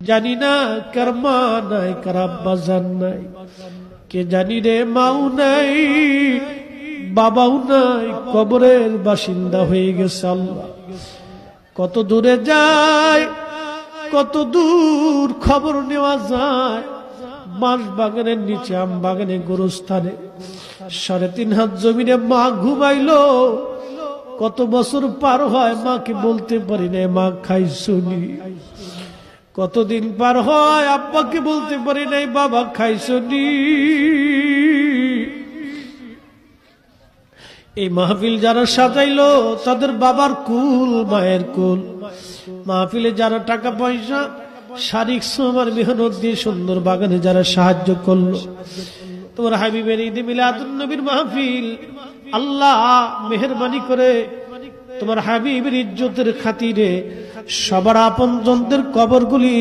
জানি না কার মা নাই, কার আব্বা জান নাই, কে জানি রে মাও নাই, বাবাও নাই, কবরের বাসিন্দা হয়ে গেছে। আল্লাহ কত দূরে যায়, কত দূর খবর নেওয়া যায়। বাঁশ বাগানের নিচে, আম বাগানে, গোরস্থানে 3.5 হাত জমিনে মা ঘুমাইলো। কত বছর পার হয়, মাকে বলতে পারি না মা খাইছনি। কতদিন পার হয়, আব্বাকে বলতে পারি নাই বাবা খাইছনি। এই মাহফিল যারা সাজাইলো তাদের বাবার কুল, মায়ের কুল। মাহফিলে যারা টাকা পয়সা, শারীরিক শ্রম আর মেহনত দিয়ে সুন্দর বাগানে যারা সাহায্য করলো, তোমার হাবিবের ঈদে মিলাদুন নবীর মাহফিল, আল্লাহ মেহেরবানি করে তোমার হাবিবের ইজ্জতের খাতিরে সবার আপনজনদের কবরগুলি